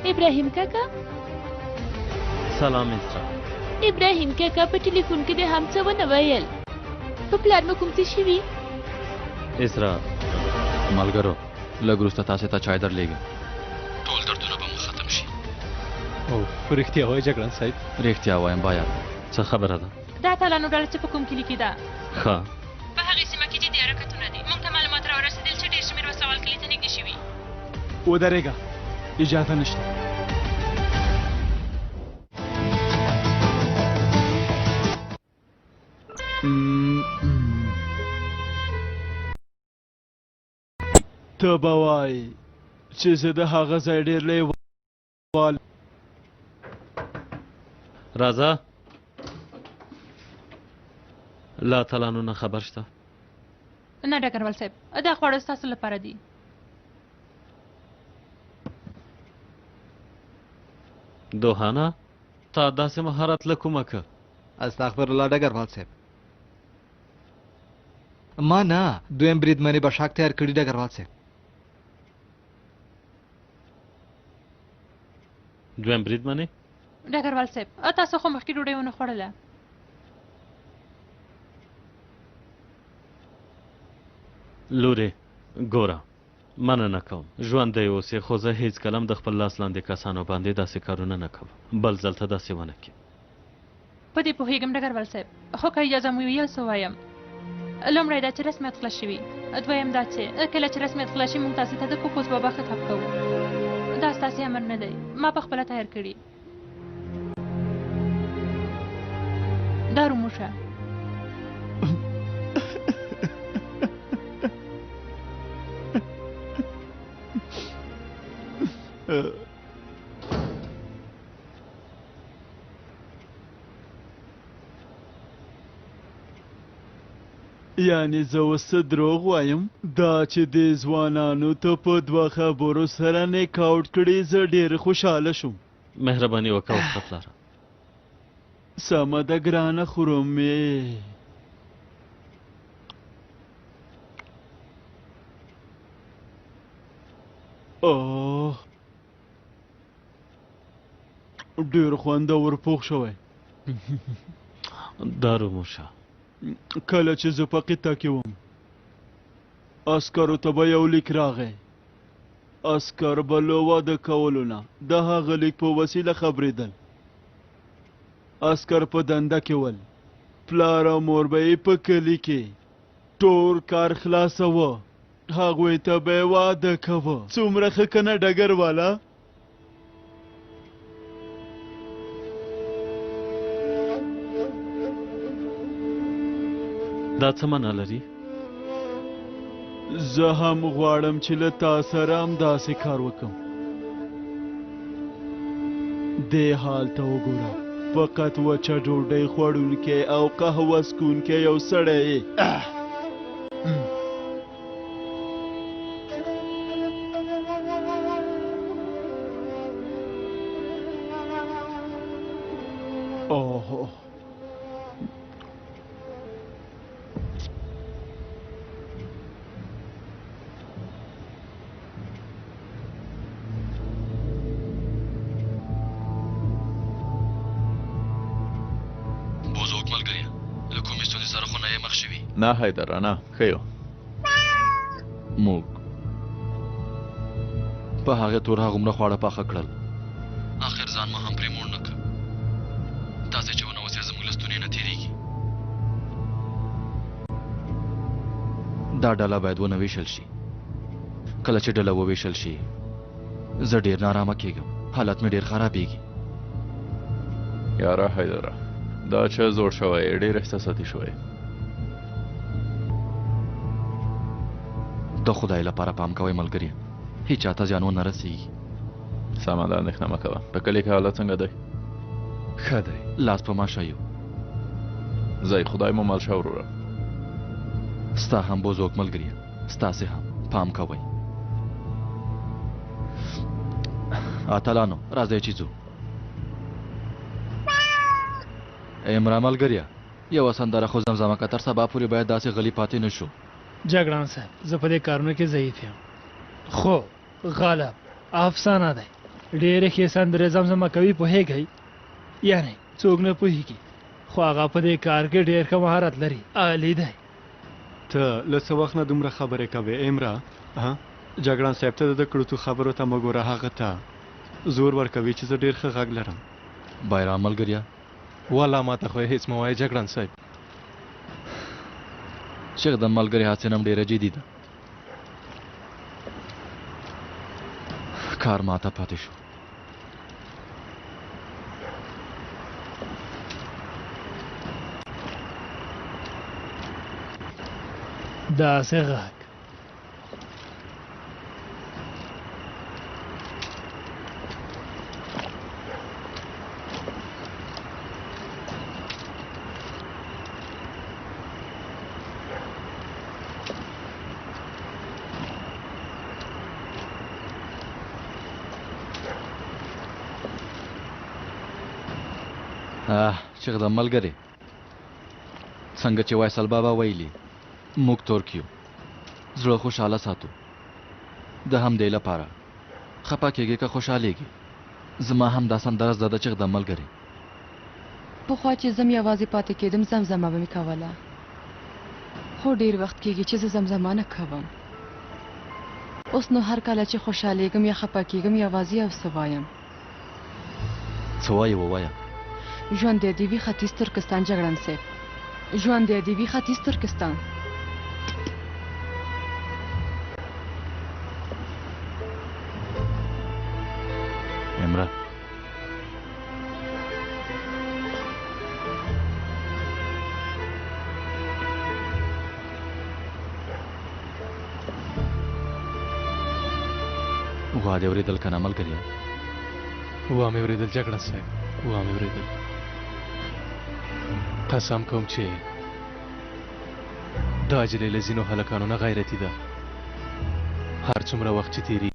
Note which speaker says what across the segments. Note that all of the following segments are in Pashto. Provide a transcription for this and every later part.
Speaker 1: ابراهیم کاکا
Speaker 2: سلام اسرا.
Speaker 1: ابراهیم کاکا په ټلیفون کې د هم څه ونه ویل په پلار مو کوم څه شوي
Speaker 2: اسرا
Speaker 3: ملګرو لږ وروسته تاسې ته چای درلیږم ټول دردونه به مو ختم شي.
Speaker 4: او رښتیا وایې جګړن صاحب؟
Speaker 3: رښتیا وایم باید.
Speaker 2: څه خبره ده؟
Speaker 1: دا اتلانو ډله چې په کوم کلي کې ده
Speaker 2: ښه
Speaker 1: په هغې سیمه کې جدي حرکتونه دي موږ ته معلومات راورسېدل چې ډېر شمېر وسله کلي ته نږدې شوي.
Speaker 4: ودرېږه اجازه نشته. ته به وایې چې زه د هغه ځای ډېر لیوال
Speaker 2: راځه لا اتلانو نه خبر شته؟
Speaker 1: نه ډګروال صاحب دا خواړه ستاسو لپاره دي.
Speaker 2: دوهانه تا داسې مهارت له کومه که؟
Speaker 5: استغفر الله ډګروال صاحب ما نه دویم بریدمنې به شاک تیار کړي ډګروال صاحب.
Speaker 2: دویم بریدمنې؟
Speaker 1: ډګروال صاحب تاسو خو مخکې ډوډۍ ونه خوړله.
Speaker 2: لورې ګوره مننه کوم ژوندی اوسې خو زه هېڅکله هم د خپل لاس لاندې کسانو باندې داسې کارونه نه کوم بل ځل ته داسې ونه کړي.
Speaker 1: په دې پوهېږم ډګروال صاحب خو که اجازه مو یو څه وایم. لومړی دا چې رسمیت خلاص شوي دویم دا چې کله چې رسمیت خلاص شي موږ تاسې ته د کوکوس بابا خطاب کوو. دا ستاسې امر نه دی ما په خپله تیار کړي. دارو موشه
Speaker 4: یعنې زه اوس څه دروغ وایم دا چې دې ځوانانو ته په دوه خبرو سره نیک آوټ کړي زه ډېر خوشحاله شوم.
Speaker 2: مهرباني وکړه ورته پلاره.
Speaker 4: سمه ده ګرانه خورم مې. اوه ډېر خوندور پوخ شوی.
Speaker 2: دارو موشه
Speaker 4: کله چې زه په قطه کې وم عسکرو ته به یو لیک راغی. عسکر به له واده کولو نه د هغه لیک په وسیله خبرېدل. عسکر په دنده کې ول پلار او مور به یې په کلي کې ټول کار خلاصوه هغوی ته به یې واده کوه. څومره ښه که نه ډګر والا؟
Speaker 2: دا څه معنا لري؟
Speaker 4: زه هم غواړم چې له تا سره همداسې کار وکړم. دې حال ته وګوره فقط وچه ډوډۍ خوړونکی او قهوه څښونکی یو سړی یې. اوه
Speaker 3: نه حیدره نه ښه یو موږ په هغې تور هغومره خواړه پاخه کړل آخر ځان مو هم پرې موړ نه کړ. تاسې چې ونه اوسې زموږ له ستونې نه تېرېږي. دا ډله باید ونه ویشل شي. کله چې ډله وویشل شي زه ډېر نارامه کېږم حالت مې ډېر خرابېږي.
Speaker 6: یاره حیدره دا چې زوړ شوی ډېر احساساتي شوی.
Speaker 3: د خدای لپاره پام کوئ ملګري هیچ چاته زیان ونه رسېږي.
Speaker 6: سمه ده اندېښنه مه کوه. په کلي کې حالت څنګه دی؟
Speaker 3: ښه دی لاس په ماشه یو.
Speaker 6: ځئ خدای مو مل شه وروره.
Speaker 3: ستا هم بوزوک ملګري ستاسې هم پام کوئ. اتلانو راځئ چې ځو. امرا ملګريه یوه سندره خو زمزمه که تر سبا پورې باید داسې غلی پاتې نه شو.
Speaker 7: جګړن صاحب زه په دې کارونو کې ضعیف یم خو غالب افسانه دی. ډېرې ښې سندرې زمزمه کوي پوهېږئ، یعنې څوک نه پوهېږي خو هغه په دې کار کې ډېر ښه مهارت لري، عالي دی.
Speaker 4: ته له څه وخت نه دومره خبرې کوې امرا؟ جګړن صاحب ته د کړوتو خبرو ته مه ګوره، هغه ته زور ورکوي چې زه ډېر ښه غږ لرم.
Speaker 3: بایرام ملګریا،
Speaker 8: والله ما ته خو هېڅ مه وایه جګړن صاحب.
Speaker 3: چغ د ملګري هڅې نم ډېره جدي ده. کار ماته پاتې شو.
Speaker 7: داسې غږ
Speaker 3: چغ د ملګري څنګه چې وایسل بابا ویلي موږ ترک یو، زړه خوشحاله ساتو. د همدې لپاره خپه کېږي که خوشحالېږي. زما هم دا سندره زده ده چغ د ملګري.
Speaker 9: پخوا چې زم یوازې پاتې کېدم زمزمه به مې کوله، خو ډېر وخت کېږي چې زه زمزمه نه کوم. اوس نو هر کله چې خوشحالېږم یا خپه کېږم یوازې یو څه وایم.
Speaker 3: څه وایې ووایه؟
Speaker 9: ژوندی دې وي ختیځ ترکستان جګړن صاحب، ژوندی دې وي ختیځ ترکستان.
Speaker 3: امرا وا دې اورېدل که نه ملګريه؟
Speaker 8: وا مې اورېدل جګړن صاحب، وا مې اورېدل. قسم کوم چې دا نجلۍ له ځینو هلکانو نه غیرتي ده. هر څومره وخت چې تېرېږي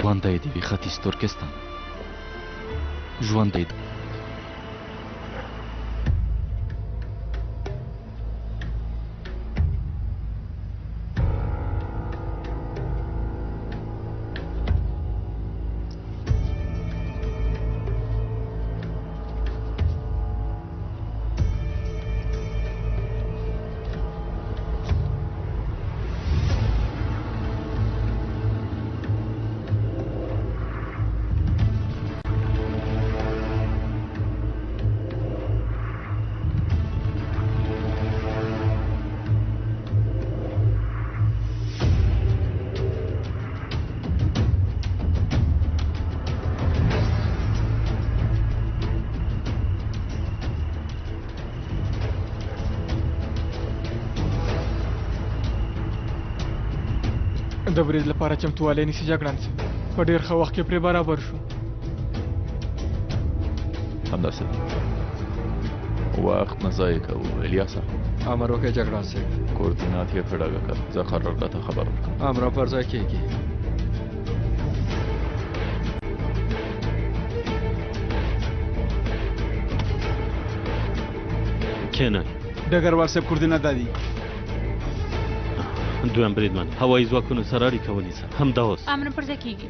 Speaker 3: ژوندی دې وي ختیځ ترکستان، ژوندی
Speaker 10: د برید لپاره چمتووالی نیسي جګړن صاحب، په ډېر ښه وخت کې پرې برابر شو.
Speaker 6: همداسې وقت نه ضایع کوو. الیاسه
Speaker 5: امر وکړئ جګړن صاحب.
Speaker 6: کوردینات یې په ډاګه کړه، زه قرارګاه ته خبر ورکړم.
Speaker 5: امر پر ځای کېږي.
Speaker 2: کښېنئ.
Speaker 4: ډګروال صاحب کوردینات دا دي.
Speaker 2: دویم بریدمن هوایي ځواکونو سره اړیکه ونیسه. همدا اوس.
Speaker 1: امر پر ځای کېږي.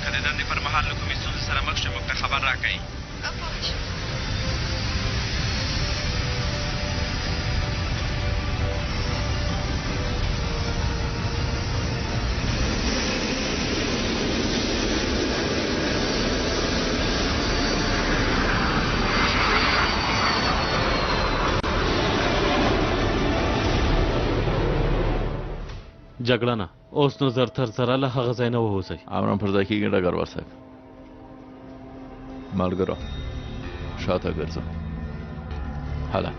Speaker 11: که د دندې پر مهال له کومې ستونزې سره مخ شئ موږ ته خبر راکړئ.
Speaker 2: جګړه نه، اوس نو زر تر زره له هغه ځای نه ووځئ.
Speaker 6: امرم پر ځای کېږي ډګروال صاحب. ملګرو شاته ګرځه. هله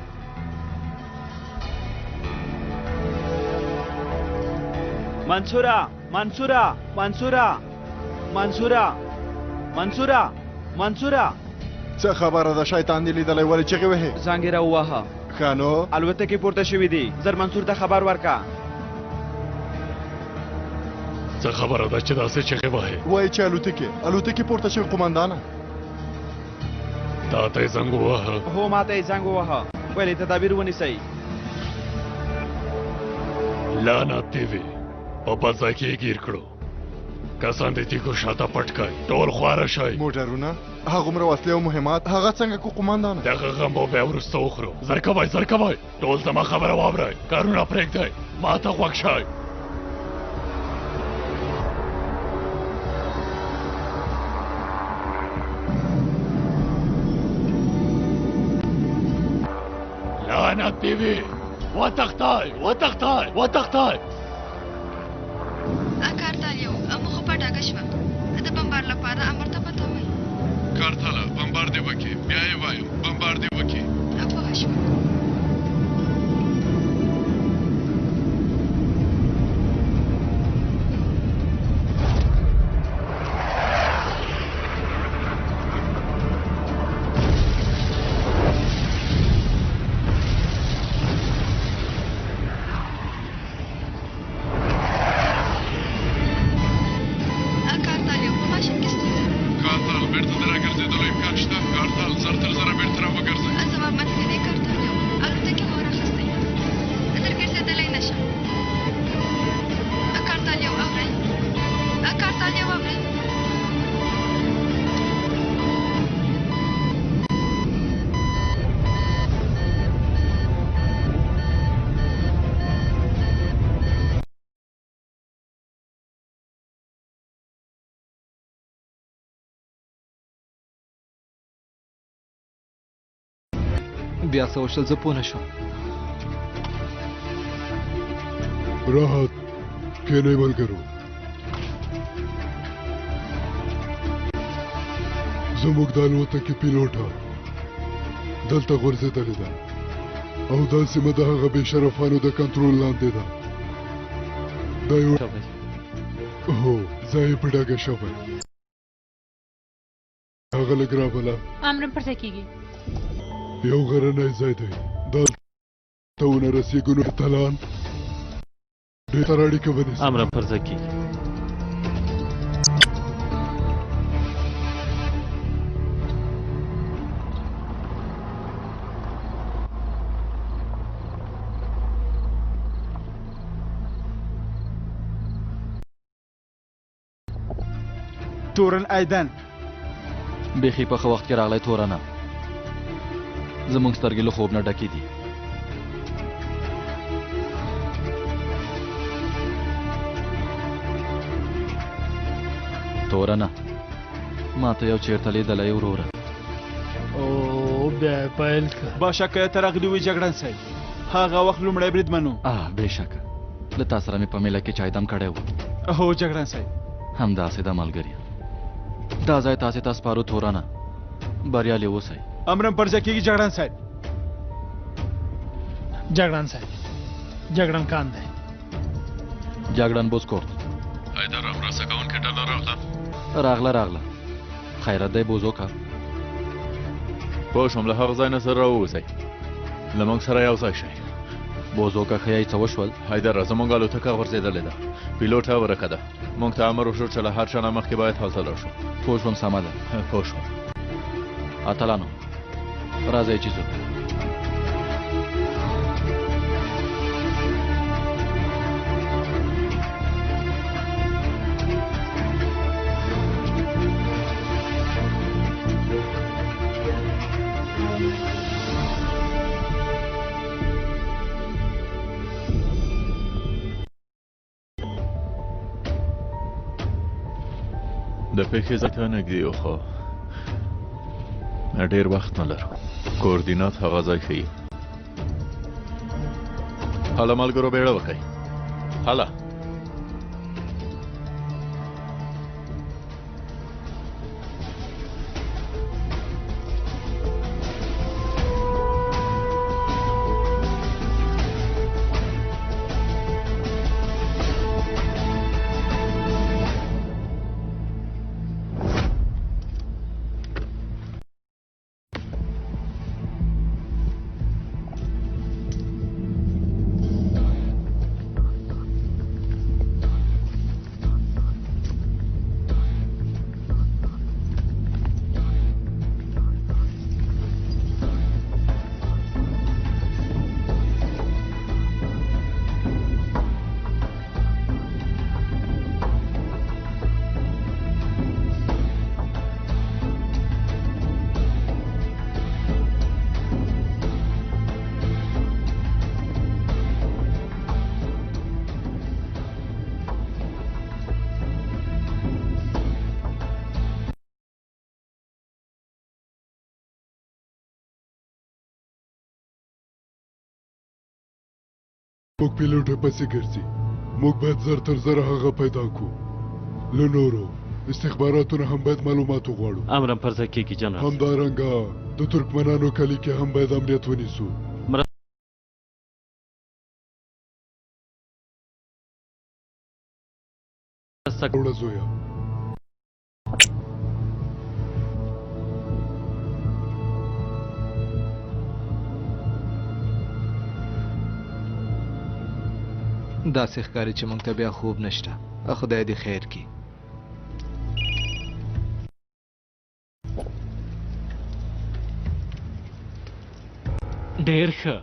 Speaker 4: منصوره منصوره منصوره منصوره منصوره منصوره
Speaker 11: څه خبره ده شیطان دې لیدلی ولې چغې وهې؟
Speaker 4: زنګ یې راوواهه.
Speaker 11: ښه نو
Speaker 4: الوتکې پورته شوي دي، زر منصور ته خبر ورکه.
Speaker 8: څه خبره ده چې داسې چغې وهې؟
Speaker 11: وایي چې الوتکې پورته شوي قمندانه.
Speaker 8: تا ته یې زنګ وواهه؟
Speaker 4: هو ما ته یې زنګ وواهه. ولې تدابیر ونیسئ.
Speaker 8: لعنت دې وي، په بل ځای کې یې ګیر کړو. کسان د تیکو شاته پټ کړئ، ټول خواره شئ.
Speaker 11: موټرونه هغومره وسلې او مهمات هغه څنګه کو قمندانه؟
Speaker 8: دغه غم به بیا وروسته وخورو. زر کوئ ټول زما خبره واورئ، کارونه پرېږدئ، ما ته غوږ شئ. لعنت دې وي، وتښتئ.
Speaker 9: کارتالیو موږ په ډاګه شوه د بمبار لپاره امر ته پته وایي.
Speaker 11: کارتاله بمبار دې وکړي، بیا یې وایم بمبار دې وکړي.
Speaker 9: پوه شوه.
Speaker 5: بیا څه وشول زه پوه نه شوم.
Speaker 11: راحت کینئ ملګرو، زموږ د الوتکې پیلوټه دلته غورځېدلې ده او دا سیمه د هغه بې شرفانو د کنټرول لاندې ده. دا یو هو ځای یې په ډاګه شوی. هغه لږ رابله.
Speaker 1: امرم پر ځای کېږي.
Speaker 11: یو غرنی ځای دی، دلته ونه رسېږو نو اتلان ډېره اړیکه ونیسي.
Speaker 2: امرم پر ځای کېږي.
Speaker 4: تورن ایدن
Speaker 3: بیخي په ښه وخت کې راغلی تورنه. زموږ سترګې له خوب نه ډکې دي. تورنه ما ته یو چیرته لیدلی وروره.
Speaker 7: او بیا یې پیل کړه.
Speaker 4: باشکه ته راغلي وي جګړن صاحب، هغه وخت لومړی بریدمن و.
Speaker 3: بېشکه له تا سره مې په میله کې چایدم کړی و.
Speaker 4: هو جګړن صاحب
Speaker 3: همداسې ده ملګري. دا ځای تاسې ته سپارو تورنه، بریالي اوسئ.
Speaker 4: امرم پر ځای کېږي جګړن صاحب.
Speaker 7: جګړن کان دی.
Speaker 3: جګړن بوزکورت
Speaker 8: حیدر مرسته کوونکې ډله
Speaker 3: راغله. خیرت دی بوزوکه.
Speaker 6: پوه شوم، له هغه ځای نه سره راووځئ، له موږ سره یو ځای شئ.
Speaker 3: بوزوکه ښیی څه وشول؟
Speaker 6: حیدر زموږ الوتکه غورځېدلې ده، پیلوټ ورکه ده. موږ ته امر وشو چې له هر چا نه مخکې باید هلته لاړ شو.
Speaker 3: پوه شوم، سمه ده.
Speaker 6: پوه شوم.
Speaker 3: اتلانو راځئ چې ځو.
Speaker 6: د پېښې ځای ته نږدې یو، خو ډېر وخت نه لرو. کوردینات هغه ځای ښیي. هله ملګرو بیړه وکئ. هله
Speaker 11: موږ پیلوټ پسې ګرځي موږ باید زر تر زر هغه پیدا کو له نورو استخباراتونه هم باید معلومات وغواړو
Speaker 2: امرم پر ځای کېږي جنرال
Speaker 11: همدارنګه د ترکمنانو کلي کې هم باید امنیت ونیسو وړه زویه
Speaker 5: داسې ښکاري چې موږ ته بیا خوب نشته خدای دې خیر کړي
Speaker 7: ډېر ښه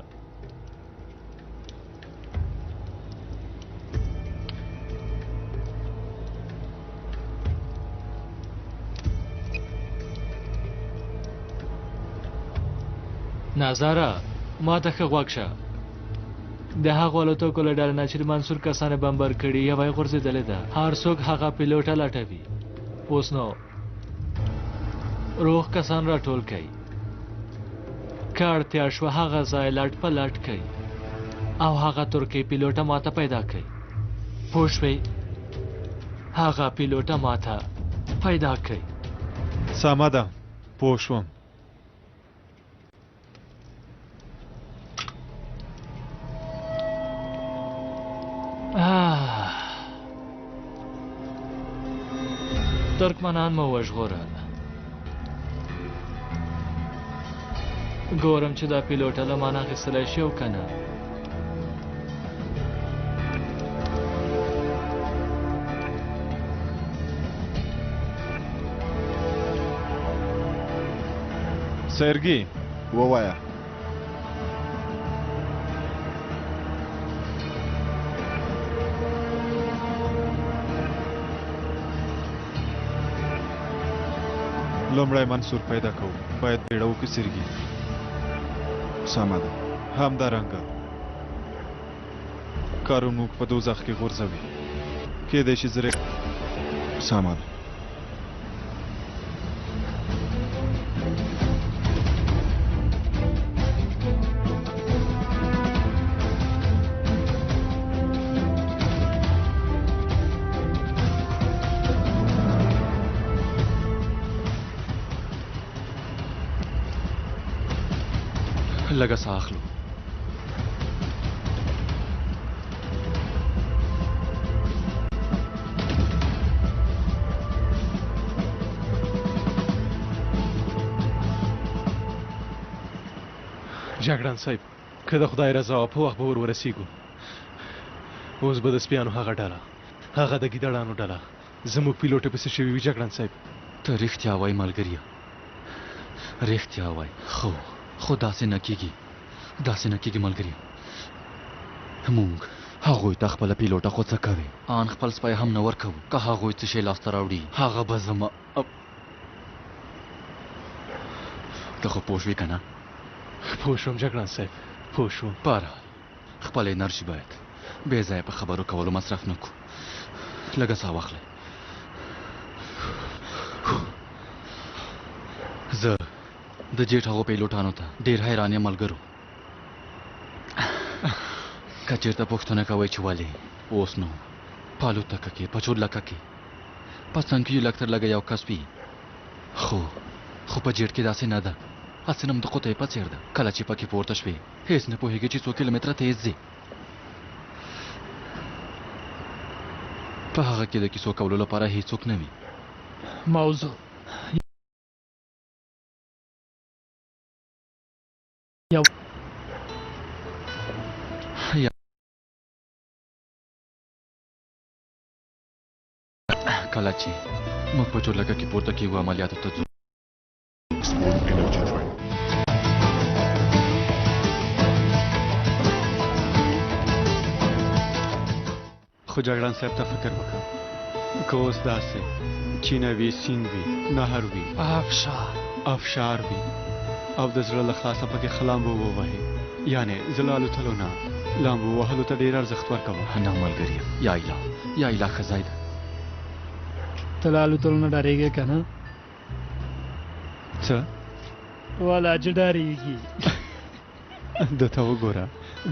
Speaker 7: نظاره ما ته ښه غوږ شه د هغو الوتکو له ډلې نه چې منصور کسانې بمبر کړي یوه یې غورځېدلې ده هر څوک هغه پیلوټه لټوي اوس نو روغ کسان راټول کړئ که اړتیا شوه هغه ځای لټ په لټ کړئ او هغه ترکي پیلوټه ماته پیدا کړئ پوه شوئ هغه پیلوټه ماته پیدا کړئ
Speaker 10: سمه ده پوه شوم
Speaker 7: ترکمنان مو وژغورل ګورم چې دا پیلوټه له ما نه اخیستلی شي او که نه
Speaker 10: سرګي
Speaker 6: ووایه
Speaker 10: لومړی منصور پیدا کوو باید بیړه وکړو سرګي
Speaker 6: سمه ده
Speaker 10: همدارنګه کارون موږ په دوزخ کې غورځوي کېدای شي زه
Speaker 6: سمه ده
Speaker 3: لږه ساه اخلو
Speaker 8: جګړن صاحب که د خدای رضا وه په وخت به ورسیږو اوس به د سپیانو هغه ډله هغه د ګیدړانو ډله زموږ پیلوټې پسې شوي وي جګړن صاحب
Speaker 3: ته رښتیا وایي ملګریه رښتیا وایي خو داسې نه کېږي داسې نه کېږي ملګریه موږ هغوی ته خپله پیلوټه خو څه کوې آن خپل سپی هم نه ورکوو که هغوی څه شی لاسته راوړي هغه به زما ته خو پوه شوې که نه
Speaker 8: پوه شوم جګړن صاحب پوه شوم
Speaker 3: بهرحال خپل انرژي باید بې ځایه په خبرو کولو مصرف نه کړو لږه ساه واخلئ زه د جیټ هغو پیلوټانو ته ډېر حیران یم ملګرو که چېرته پوښتنه کوئ چې ولې اوس نو په الوتکه کې په چورلکه کې په څنګیو لږ تر لږه یو کس وي خو په جیټ کې داسې نه ده هسې نم د قطعې په څېر ده کله چې پکې پورته شوې هېڅ نه پوهېږي چې څو کیلومتره تیز ځي په هغه کې د کیسو کولو لپاره هېڅوک نه وي
Speaker 7: موضوع
Speaker 3: کله چې موږ په چورلکه کې پورته کېږو عملیاتو ته ځو
Speaker 4: خو جګړن صاحب ته فکر وکړه که اوس داسې چینه وي سیند وي نهر وي افشار وي او د زړه له خلاصه پکې خلامبو ووهي یعنې زه له الوتلو نه لامبو وهلو ته ډېر ارزښت ورکوم
Speaker 3: نه ملګریه یا اله ښه ځای ده
Speaker 7: ته له الوتلو نه ډارېږې که نه
Speaker 4: څه
Speaker 7: والا چې ډارېږي
Speaker 4: ده ته وګوره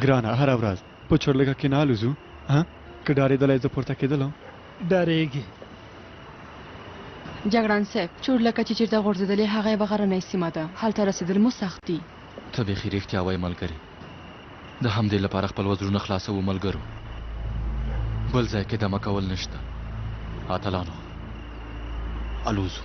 Speaker 4: ګرانه هره ورځ په چورلکه کې نه الوزو که ډارېدلی زه پورته کېدلم
Speaker 7: ډارېږي
Speaker 9: جګړن صاحب چورلکه چې چېرته غورځېدلې هغه یوه غرنۍ سیمه ده هلته رسېدل مو سخت دي
Speaker 3: ته بیخي رښتیا وایې ملګري د همدې لپاره خپل وزرونه خلاصوو ملګرو بل ځای کې دمه کول نشته اتلانو الوزو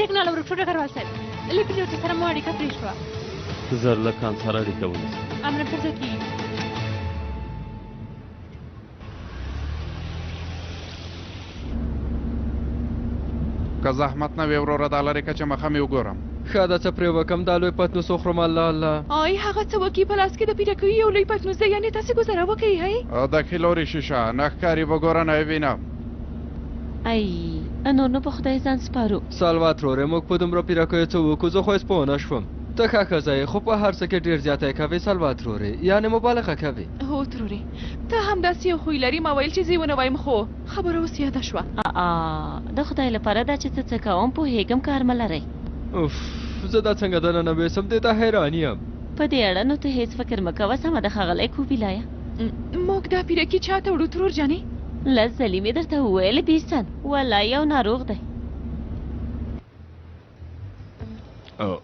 Speaker 1: سیګنال ورکړو ډګروال صاحب له پیلوټ سره مو اړیکه پرې شوه
Speaker 2: زر له کان سره اړیکه ونیسه
Speaker 1: امر پرځه کېږي
Speaker 12: که زحمت نه وي وروره دا لرې که چې مخه مې وګورم
Speaker 13: ښه ده څه پرې وکړم دا لوی پتنوس وخورم الله الله
Speaker 9: آی هغه څه وکړي په لاس کې د پیرکوي یو لوی پتنوس دی یعنې تاسې ګزاره وکړئ هی
Speaker 12: د کیلوري شیشه نه ښکاري وګوره نه یې وینم
Speaker 14: ای نور نو په خدای ځان سپارو
Speaker 13: سالواترورې موږ په دومره پیرکیو څه وکړو زه خو هېڅ پوه نه شوم ته ښه ښځه یې خو په هر څه کې ډېر زیاتی کوې سالواترورې یعنې مبالغه کوې
Speaker 9: هو ترورې ته همداسې یو خوی لري ما ویل چې زه یې ونه وایم خو خبره اوس یاده شوه
Speaker 14: د خدای لپاره دا چې څه څه کوم پوهېږم کار مه لرئ
Speaker 13: اوف زه دا څنګه دننه ویسم دې ته حیران یم
Speaker 14: په دې اړه نو ته هېڅ فکر مه کوه سمه ده ښاغلی کوبیلایه
Speaker 9: موږ دا پیرکي چاته وړو ترور جانې
Speaker 14: لس ځلې مې درته وویل بیستن والله یو ناروغ دی
Speaker 15: په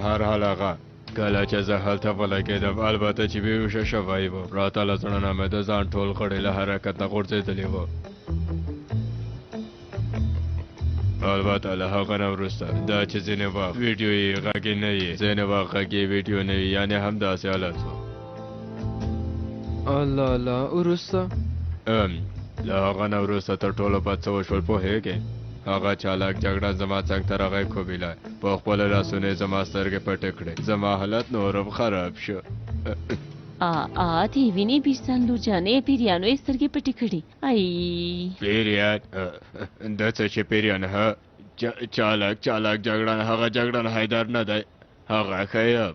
Speaker 15: هر حال هغه کله چې زه هلته ولګېدم البته چې بېهوشه شوی وم راته له زړه نه مې د ځان ټول غړي له حرکت نه غورځېدلي وو البته له هغه نه وروسته دا چې ځینې وخت ویډیو یې غږې نه وي ځینې وخت غږې ویډیو نه وي یعنې همداسې حالت و
Speaker 13: الله الله وروسته
Speaker 15: له هغه نه وروسته تر ټولو بد څه وشول پوهېږې هغه چالاک جګړه زما څنګ ته راغی کوبیلی په خپلو لاسونو یې زما سترګې پټې کړې زما حالت نورم خراب شو
Speaker 14: تی ویني بیرسان لور جانې پیریانو یې سترګې پټې کړې
Speaker 15: پیریان دا څه چې پیریان چالاک جګړن هغه جګړن حیدر نه دی هغه ښه یم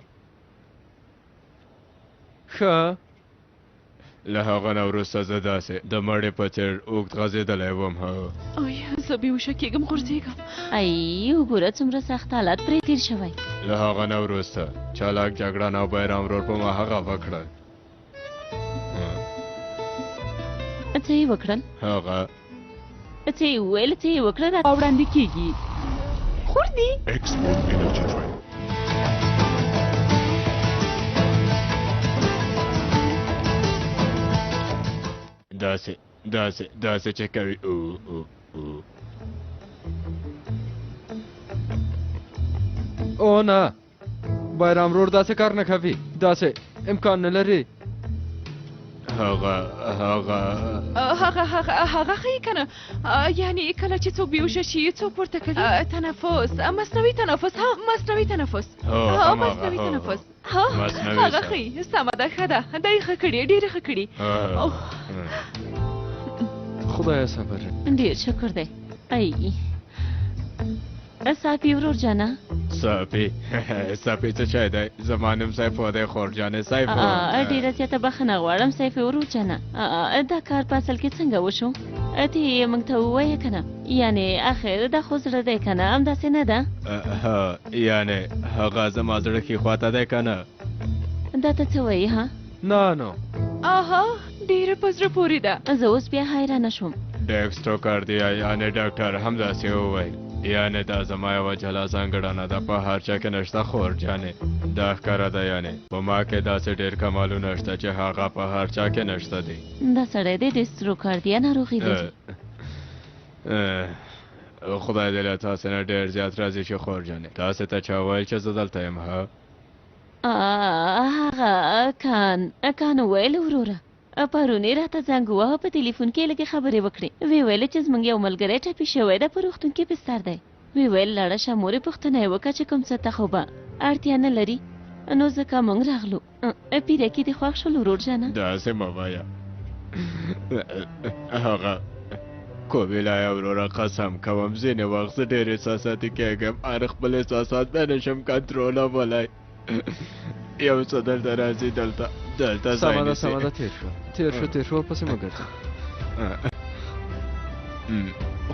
Speaker 13: ښه
Speaker 15: له هغه نه وروسته زه داسې د مړې په څېر اوږد غځېدلی وم
Speaker 9: زه بېهوشه کېږم غورځېږم
Speaker 14: وګوره څومره سخت حالات پرې تېر شوی
Speaker 15: له هغه نه وروسته چالاک جګړن او بیرام ورور په ما هغه وکړل
Speaker 14: څه یې وکړل
Speaker 15: هغه
Speaker 14: څه یې وویل څه یې وکړل وړاندې کېږي خور دي
Speaker 15: داسې چې کوي
Speaker 13: او نه بیرام رور داسې کار نه کوي داسې امکان نه لري
Speaker 15: هغه
Speaker 9: ښیي که نه یعنې کله چې څوک بېهوشه شي څوک پورته کوي تنفس مصنوعي تنفس مصنوعي تنفس هغه ښیي سمه ده ښه ده دا یې ښه کړي ډېرې ښه کړي
Speaker 13: خدایه صبر
Speaker 14: ډېر شکر دی صافي ورور جانه
Speaker 15: صافي څه شی دی زما نوم سیفو دی خور جانې سیفو
Speaker 14: ډېره زیاته بخښنه غواړم سیفي ورور جانه دا کار په اصل کې څنګه وشو ته یې موږ ته ووایه که نه یعنې اخر دا خو زړه دی که نه همداسې نه ده
Speaker 15: یعنې هغه زما زړه ښي خواته دی که نه
Speaker 14: دا ته څه وایي ها
Speaker 13: نه
Speaker 9: ډېره په زړه پورې ده
Speaker 14: زه اوس بیا حیرانه شوم
Speaker 15: ډیکسټروکاردیا یعنې ډاکټر همداسې وویل یعنې دا زما یوه جلا ځانګړنه ده په هر چا کې نشته خور جانې دا ښکاره ده یعنې په ما کې داسې ډېر کمالونه شته چې هغه په هر چا کې نشته دي
Speaker 14: دا سړی دی ډیکسټروکاردیا ناروغي لري
Speaker 15: خدای دې له تاسې نه ډېر زیات راضي شي خور جانې تاسې ته چا ویل چې زه دلته یم
Speaker 14: هغه کان وویل وروره پرون یې راته زنګ وواهه په تلیفون کې لږې خبرې وکړې ویې ویل چې زموږ یو ملګری ټپي شوی ده په روغتون کې بستر دی ویې ویل لاړه شه مورې پوښتنه یې وکړه چې کوم څه ته خو به اړتیا نه لري نو ځکه موږ راغلو پیرکي دې خوښ شول ورور جانه
Speaker 15: داسې مه وایه هغه کوبیلایه وروره قسم کوم ځینې وخت زه ډېر احساساتي کېږم خپل احساسات نه نشم کنټرولولی یو څه دلته راځي دلته
Speaker 13: سمه ده تېر شو ورپسې مه ګرځه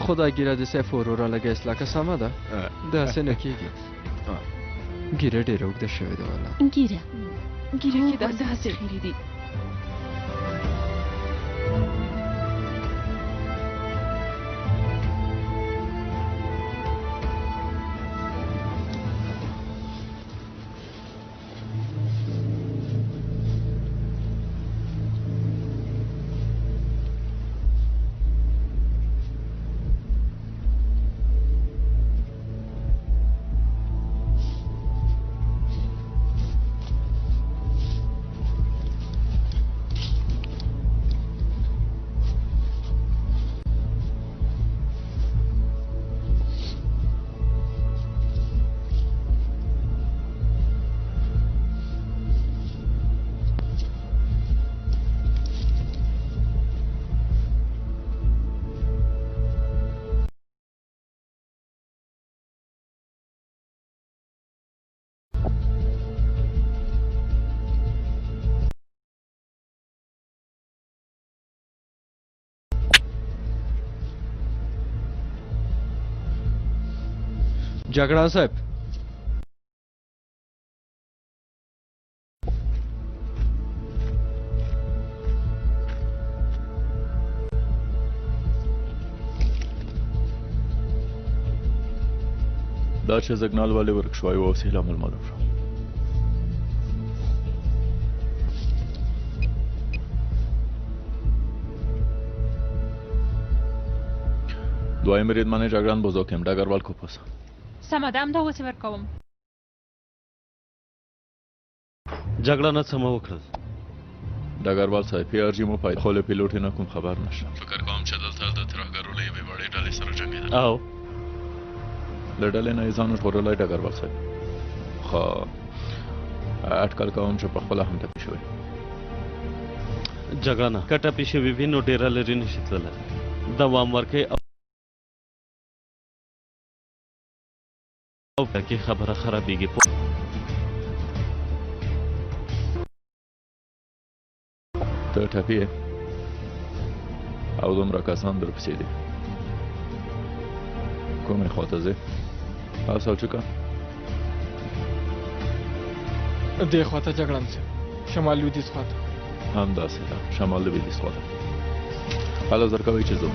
Speaker 13: خدایګیره د سیف وروره لږه اصلاح که سمه ده داسې نه کېږي ګیره ډېره اوږده شوې ده والا
Speaker 14: ګیره
Speaker 9: کې داسې هسې خیرې دي
Speaker 13: جګړن صاحب
Speaker 6: دا چې سګنال ولې ورک شوی و اوس یې لامل معلوم شو. دویم بریدمن جګړن بزرګم ډګروال کوپس.
Speaker 1: سمه ده همدا اوس یې ورکوم.
Speaker 2: جګړه څه مو وکړل؟
Speaker 6: ډګروال صاحب پی آر جي مو پیدا خو له پیلوټ نه کوم خبر نشته. فکر کوم چې دلته د ترهګرو له یوې وړې ډلې سره جنګېدل.
Speaker 2: او
Speaker 6: له ډلې نه یې ځان ژغورلی ډګروال صاحب. خو اټکل کوم چې پخپله هم ټپي شوی.
Speaker 2: جګړه که ټپي شوي وي نو ډېره لرې نشي تللی. دوام ورکوي او کې خبره خرابېږي.
Speaker 6: ته ټپي یې او دومره کسان درپسې دي. کومې خواته ځې؟ سلچوکه
Speaker 16: دې خواته جګړن صاحب، شمال لویدیځ خواته.
Speaker 6: همداسې ده، شمال لویدیځ خواته. هله زر کوئ چې ځو.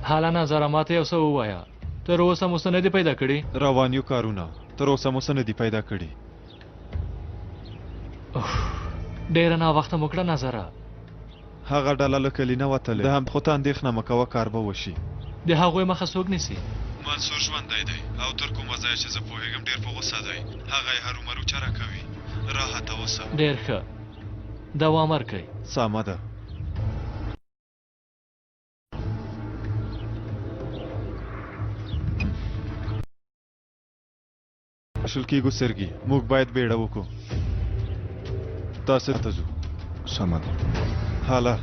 Speaker 7: حالا نظره ماته یو څه ووایه. تر اوسه مو څه نه دي پیدا کړي؟
Speaker 10: روانیو کارونه تر اوسه مو څه نه دي پیدا کړي.
Speaker 7: ډېره ناوخته مو کړه نظره.
Speaker 10: هغه ډله له کلي نه وتلې. د هم خو ته اندېښنه مه کوه، کار به وشي.
Speaker 7: د هغوی مخه څوک نیسي؟
Speaker 10: منصور ژوندی دی او تر کومه ځایه چې زه پوهېږم ډېر په غوسه دی. هغه یې هرومرو چاره کوي. راحته اوسه.
Speaker 7: ډېر ښه، دوام ورکوئ.
Speaker 10: سمه ده. شل کېږو سرګي، موږ باید بیړه وکړو. تاسو ته ځو.
Speaker 11: سمه ده.
Speaker 10: حالا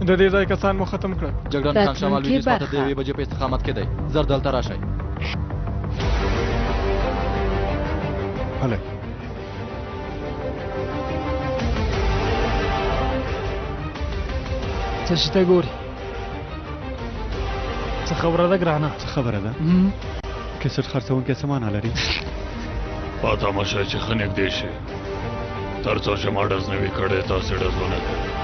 Speaker 16: د دې ځای کسان مو ختم کړل.
Speaker 3: جګړن خان شمال لویدیځ خواته د 1 بجې په استقامت کې دی. زر دلته راشئ.
Speaker 10: هله
Speaker 16: څه شي ته ګورې؟ څه خبره ده ګرانه؟
Speaker 10: څه خبره ده؟ کیسټ خرڅونکی څه معنا لري؟
Speaker 15: پاته مه شئ چې ښه نږدې شي. تر څو چې ما ډز نه وي کړی تاسې ډز ونه کړئ.